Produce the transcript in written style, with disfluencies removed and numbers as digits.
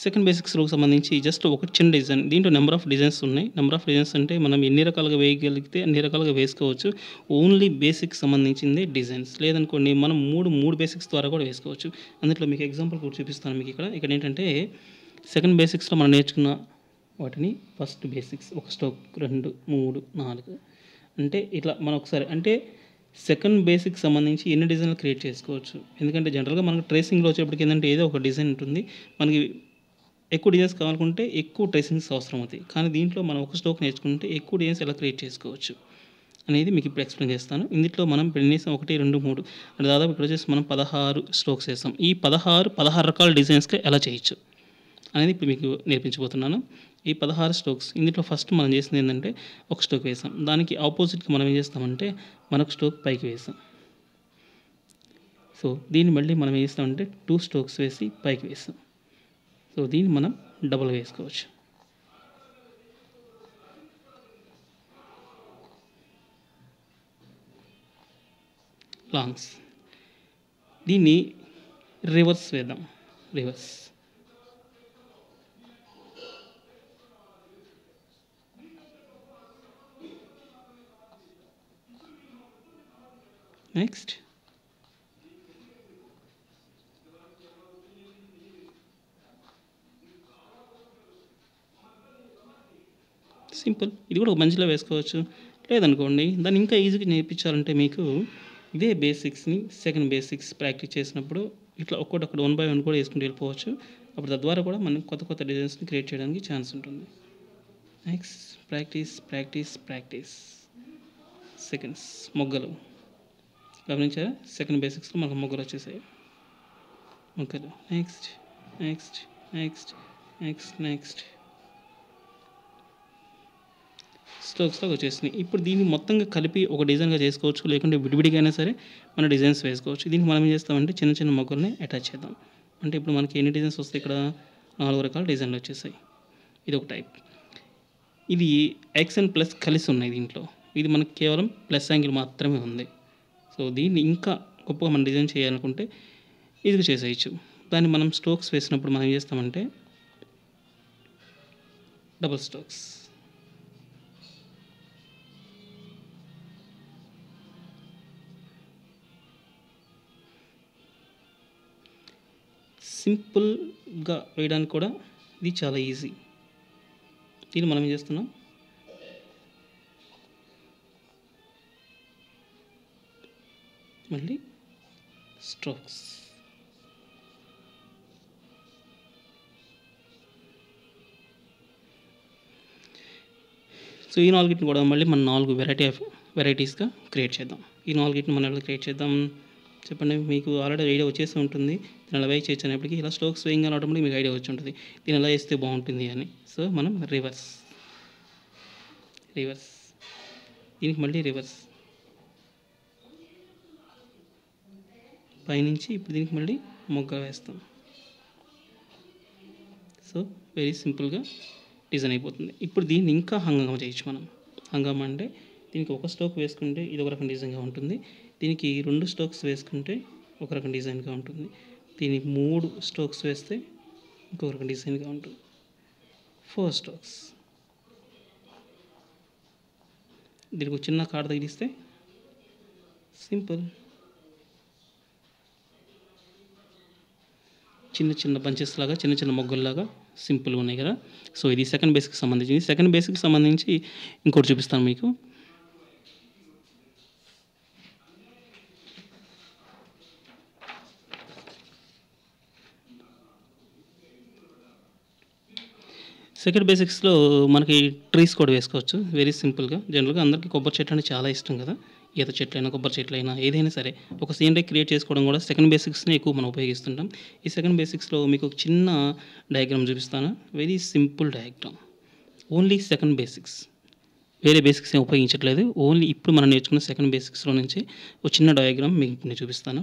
Second బేసిక్స్‌లోకి సంబంధించి just ఒక చిన్న డిజైన్. దీంట్లో నంబర్ ఆఫ్ డిజైన్స్ ఉన్నాయి. నంబర్ ఆఫ్ డిజైన్స్ అంటే మనం ఎన్ని రకాలుగా వేయగలిగితే అన్ని రకాలుగా వేసుకోవచ్చు. ఓన్లీ బేసిక్‌కి సంబంధించిందే డిజైన్స్. లేదనుకోండి మనం 3 బేసిక్స్ ద్వారా కూడా వేసుకోవచ్చు. అందులో మీకు ఎగ్జాంపుల్ కూడా చూపిస్తాను మీకిక్కడ. ఇక్కడేంటంటే సెకండ్ బేసిక్స్‌లో మనం నేర్చుకున్న వాటిని ఫస్ట్ బేసిక్స్ ఒక స్ట్రోక్ 2, 3, 4 అంటే ఇట్లా మనం ఒకసారి అంటే సెకండ్ బేసిక్‌కి సంబంధించి ఎన్ని డిజైన్‌లు క్రియేట్ చేసుకోవచ్చు. ఎందుకంటే జనరల్‌గా మనకు ట్రేసింగ్‌లో వచ్చేప్పటికి ఏందంటే ఏదో ఒక డిజైన్ ఉంటుంది. మనకి ఎక్కువ డిజైన్స్ కావాలనుకుంటే ఎక్కువ ట్రేసింగ్స్ అవసరం అవుతాయి. కానీ దీంట్లో మనం ఒక స్ట్రోక్ నేర్చుకుంటే ఎక్కువ డిజైన్స్ ఎలా క్రియేట్ చేసుకోవచ్చు అనేది మీకు ఇప్పుడు ఎక్స్‌ప్లెయిన్ చేస్తాను. ఇందులో మనం ఎన్ని వేసాం 1, 2, 3 అంటే దాదాపు ఇక్కడ వచ్చేసి మనం 16 స్ట్రోక్స్ వేసాం. ఈ 16 రకాల డిజైన్స్‌కి ఎలా చేయొచ్చు అనేది ఇప్పుడు మీకు నేర్పించబోతున్నాను. ఈ 16 స్ట్రోక్స్ ఇందులో ఫస్ట్ మనం చేసింది ఏందంటే ఒక స్ట్రోక్ వేసాం. దానికి ఆపోజిట్‌గా మనం ఏం చేస్తామంటే మరొక స్ట్రోక్ పైకి వేసాం. సో దీన్ని మళ్ళీ మనం ఏం చేస్తామంటే 2 స్ట్రోక్స్ వేసి పైకి వేసాం. సో దీన్ని మనం డబుల్ వేసుకోవచ్చు. లాంగ్స్ దీన్ని రివర్స్ వేద్దాం. Reverse next simple. ఇది కూడా ఒక మంచిలో వేసుకోవచ్చు. లేదనుకోండి దాన్ని ఇంకా ఈజీగా నేర్పించాలంటే మీకు ఇదే బేసిక్స్‌ని సెకండ్ బేసిక్స్ ప్రాక్టీస్ చేసినప్పుడు ఇట్లా ఒక్కోటొక్కటి 1 బై 1 కూడా వేసుకుంటూ వెళ్ళిపోవచ్చు. అప్పుడు తద్వారా కూడా మనం కొత్త డిజైన్స్‌ని క్రియేట్ చేయడానికి ఛాన్స్ ఉంటుంది. నెక్స్ట్ ప్రాక్టీస్ సెకండ్స్ మొగ్గలు గమనించారా? సెకండ్ బేసిక్స్‌లో మనకు మొగ్గలు వచ్చేసాయి. మొగ్గలు నెక్స్ట్ స్ట్రోక్స్‌లాగా వచ్చేసినాయి. ఇప్పుడు దీన్ని మొత్తంగా కలిపి ఒక డిజైన్‌గా చేసుకోవచ్చు. లేకుంటే విడివిడిగా అయినా సరే మన డిజైన్స్ వేసుకోవచ్చు. దీనికి మనం ఏం చేస్తామంటే చిన్న మొగ్గల్ని అటాచ్ చేద్దాం. అంటే ఇప్పుడు మనకి ఎన్ని డిజైన్స్ వస్తాయి ఇక్కడ 4 రకాల డిజైన్‌లు వచ్చేసాయి. ఇది ఒక టైప్. ఇది ఎక్స్ అండ్ ప్లస్ కలిసి ఉన్నాయి దీంట్లో. ఇది మనకి కేవలం ప్లస్ యాంగిల్ మాత్రమే ఉంది. సో దీన్ని ఇంకా గొప్పగా మనం డిజైన్ చేయాలనుకుంటే ఈజీగా చేసేయచ్చు. దాన్ని మనం స్ట్రోక్స్ వేసినప్పుడు మనం ఏం చేస్తామంటే డబుల్ స్ట్రోక్స్. సింపుల్‌గా వేయడానికి కూడా ఇది చాలా ఈజీ. దీన్ని మనం ఏం చేస్తున్నాం మళ్ళీ స్ట్రోక్స్. సో ఈ 4 కూడా మళ్ళీ మనం 4 వెరైటీస్‌గా క్రియేట్ చేద్దాం. ఈ 4 మనం ఎలా క్రియేట్ చేద్దాం చెప్పండి. మీకు ఆల్రెడీ ఐడియా వచ్చేసి ఉంటుంది. దీన్ని ఎలా వేయచ్చు అనేప్పటికీ ఇలా స్ట్రోక్స్ వేయంగానే ఆటోమేటిక్‌గా మీకు ఐడియా వచ్చి ఉంటుంది. దీన్ని ఎలా వేస్తే బాగుంటుంది అని. సో మనం రివర్స్ దీనికి మళ్ళీ రివర్స్ పైనుంచి ఇప్పుడు దీనికి మళ్ళీ మొగ్గ వేస్తాం. సో వెరీ సింపుల్గా డిజైన్ అయిపోతుంది. ఇప్పుడు దీన్ని ఇంకా హంగామా చేయొచ్చు మనం. హంగామా అంటే దీనికి ఒక స్ట్రోక్ వేసుకుంటే ఇది ఒక రకం డిజైన్గా ఉంటుంది. దీనికి 2 స్ట్రోక్స్ వేసుకుంటే ఒక రకం డిజైన్గా ఉంటుంది. దీనికి 3 స్ట్రోక్స్ వేస్తే ఇంకొక రకం డిజైన్గా ఉంటుంది. 4 స్ట్రోక్స్ దీనికి ఒక చిన్న కార్డ్ తగిలిస్తే సింపుల్. చిన్న బంచెస్ లాగా చిన్న మొగ్గల్లాగా సింపుల్గా ఉన్నాయి కదా. సో ఇది సెకండ్ బేసిక్కి సంబంధించింది. సెకండ్ బేసిక్కి సంబంధించి ఇంకోటి చూపిస్తాను మీకు. సెకండ్ బేసిక్స్‌లో మనకి ట్రీస్ కూడా వేసుకోవచ్చు. వెరీ సింపుల్‌గా. జనరల్‌గా అందరికీ కొబ్బరి చెట్లు అంటే చాలా ఇష్టం కదా. ఈత చెట్లైనా కొబ్బరి చెట్లైనా ఏదైనా సరే ఒక సీనరీ క్రియేట్ చేసుకోవడం కూడా సెకండ్ బేసిక్స్‌ని ఎక్కువ మనం ఉపయోగిస్తుంటాం. ఈ సెకండ్ బేసిక్స్‌లో మీకు ఒక చిన్న డయాగ్రామ్ చూపిస్తాను. Very simple diagram. Only second basics. వేరే బేసిక్స్ ఏం ఉపయోగించట్లేదు. ఓన్లీ ఇప్పుడు మనం నేర్చుకున్న సెకండ్ బేసిక్స్‌లో నుంచి ఒక చిన్న డయాగ్రామ్ మీకు నేను చూపిస్తాను.